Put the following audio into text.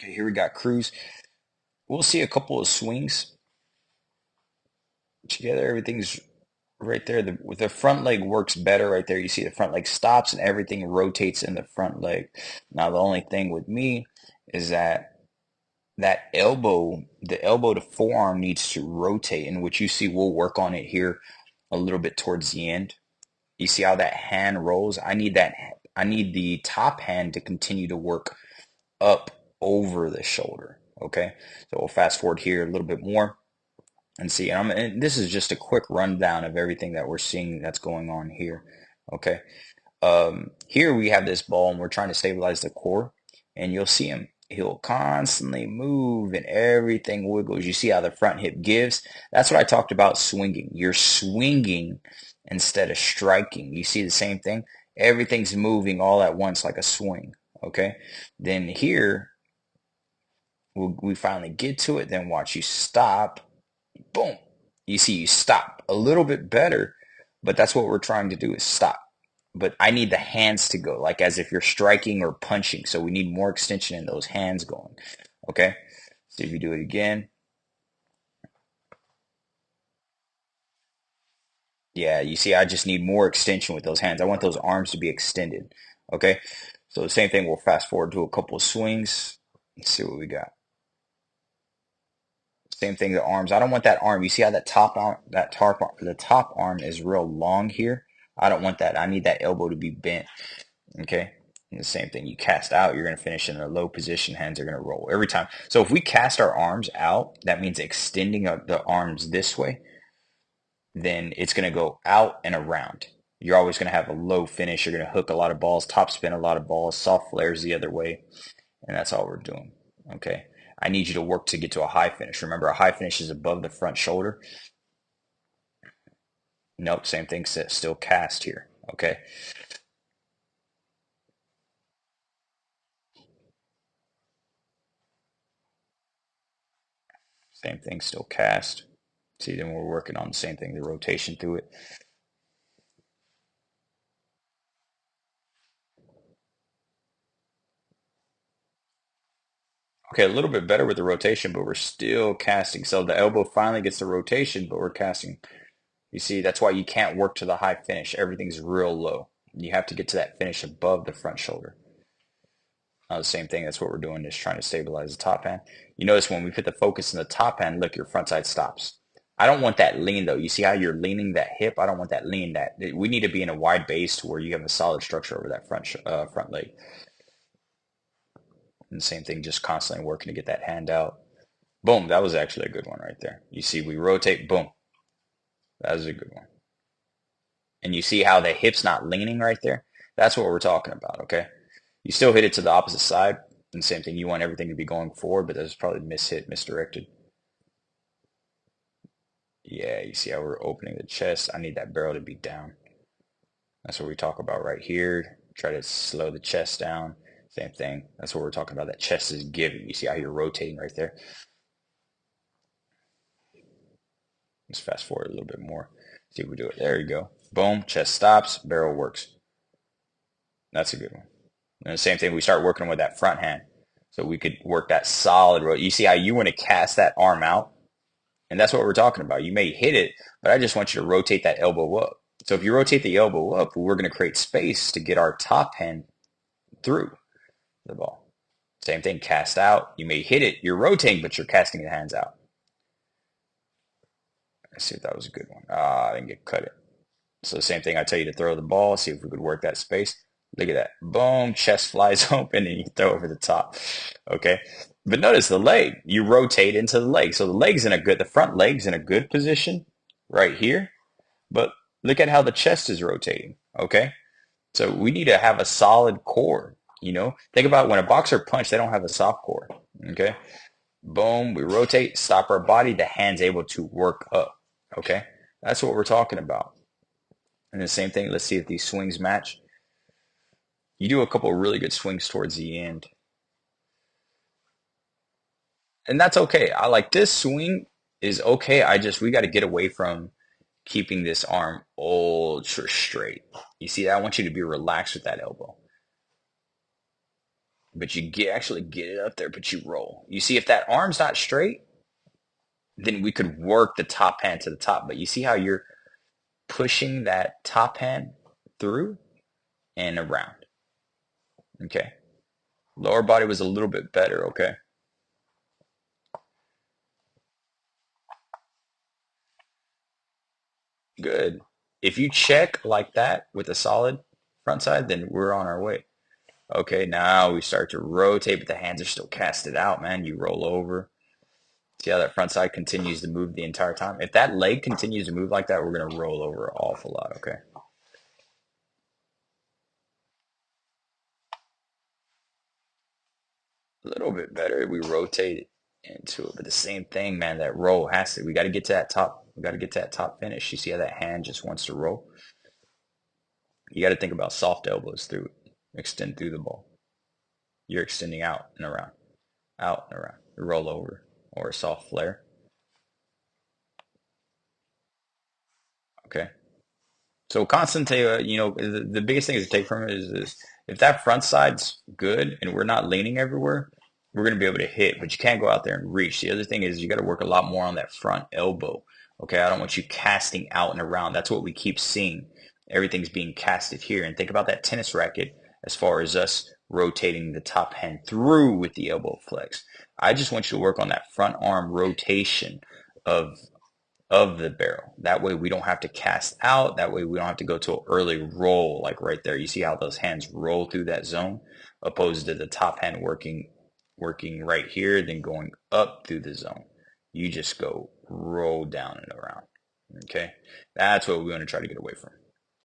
Okay, here we got Cruz. We'll see a couple of swings together. Everything's right there. The front leg works better right there. You see the front leg stops and everything rotates in the front leg. Now, the only thing with me is that elbow, the elbow to forearm needs to rotate, and what you see, we'll work on it here a little bit towards the end. You see how that hand rolls? I need the top hand to continue to work up over the shoulder. Okay, so we'll fast forward here a little bit more and see. And this is just a quick rundown of everything that we're seeing that's going on here. Okay, here we have this ball and we're trying to stabilize the core, and you'll see him. He'll constantly move and everything wiggles. You see how the front hip gives? That's what I talked about swinging. You're swinging instead of striking. You see the same thing? Everything's moving all at once like a swing. Okay. Then here, we finally get to it. Then watch you stop. Boom. You see you stop a little bit better, but that's what we're trying to do is stop. But I need the hands to go, like as if you're striking or punching. So we need more extension in those hands going. Okay. See if you do it again. Yeah, you see, I just need more extension with those hands. I want those arms to be extended. Okay. So the same thing, we'll fast forward to a couple of swings. Let's see what we got. Same thing, the arms. I don't want that arm. You see how that top arm, the top arm is real long here. I don't want that. I need that elbow to be bent. Okay. And the same thing. You cast out, you're going to finish in a low position. Hands are going to roll every time. So if we cast our arms out, that means extending the arms this way. Then it's going to go out and around. You're always going to have a low finish. You're going to hook a lot of balls, top spin a lot of balls, soft flares the other way. And that's all we're doing. Okay. I need you to work to get to a high finish. Remember, a high finish is above the front shoulder. Nope, same thing, still cast here. Okay. Same thing, still cast. See, then we're working on the same thing, the rotation through it. Okay, a little bit better with the rotation, but we're still casting. So the elbow finally gets the rotation, but we're casting. You see, that's why you can't work to the high finish. Everything's real low. You have to get to that finish above the front shoulder. The same thing, that's what we're doing, is trying to stabilize the top hand. You notice when we put the focus in the top hand, look, your front side stops. I don't want that lean though. You see how you're leaning that hip? I don't want that lean. That we need to be in a wide base to where you have a solid structure over that front leg. And the same thing, just constantly working to get that hand out. Boom, that was actually a good one right there. You see, we rotate, boom. That was a good one. And you see how the hip's not leaning right there? That's what we're talking about, okay? You still hit it to the opposite side. And same thing, you want everything to be going forward, but that's probably misdirected. Yeah, you see how we're opening the chest? I need that barrel to be down. That's what we talk about right here. Try to slow the chest down. Same thing. That's what we're talking about. That chest is giving. You see how you're rotating right there? Let's fast forward a little bit more. See if we do it. There you go. Boom. Chest stops. Barrel works. That's a good one. And the same thing, we start working with that front hand. So we could work that solid road. You see how you want to cast that arm out? And that's what we're talking about. You may hit it, but I just want you to rotate that elbow up. So if you rotate the elbow up, we're going to create space to get our top hand through the ball. Same thing, cast out. You may hit it, you're rotating, but you're casting the hands out. Let's see if that was a good one. I didn't get cut it. So the same thing, I tell you to throw the ball, see if we could work that space. Look at that. Boom, chest flies open and you throw over the top. Okay. But notice the leg, you rotate into the leg. So the front leg's in a good position right here. But look at how the chest is rotating. Okay. So we need to have a solid core. Think about when a boxer punch, they don't have a soft core. Okay. Boom, we rotate, stop our body, the hand's able to work up. Okay. That's what we're talking about. And the same thing, let's see if these swings match. You do a couple of really good swings towards the end. And that's okay. I like this swing is okay. We got to get away from keeping this arm ultra straight. You see that? I want you to be relaxed with that elbow. but you actually get it up there, but you roll. You see, if that arm's not straight, then we could work the top hand to the top. But you see how you're pushing that top hand through and around. Okay. Lower body was a little bit better. Okay. Good. If you check like that with a solid front side, then we're on our way. Okay, now we start to rotate, but the hands are still casted out, man. You roll over. See how that front side continues to move the entire time? If that leg continues to move like that, we're going to roll over an awful lot, okay? A little bit better. We rotate into it, but the same thing, man. That roll has to. We got to get to that top. We got to get to that top finish. You see how that hand just wants to roll? You got to think about soft elbows through it. Extend through the ball. You're extending out and around, out and around. Roll over or a soft flare. Okay. So constantly, the biggest thing to take from it is if that front side's good and we're not leaning everywhere, we're going to be able to hit, but you can't go out there and reach. The other thing is you got to work a lot more on that front elbow. Okay, I don't want you casting out and around. That's what we keep seeing. Everything's being casted here. And think about that tennis racket as far as us rotating the top hand through with the elbow flex. I just want you to work on that front arm rotation of the barrel. That way we don't have to cast out. That way we don't have to go to an early roll like right there. You see how those hands roll through that zone opposed to the top hand working right here, then going up through the zone. You just go roll down and around. Okay. That's what we want to try to get away from.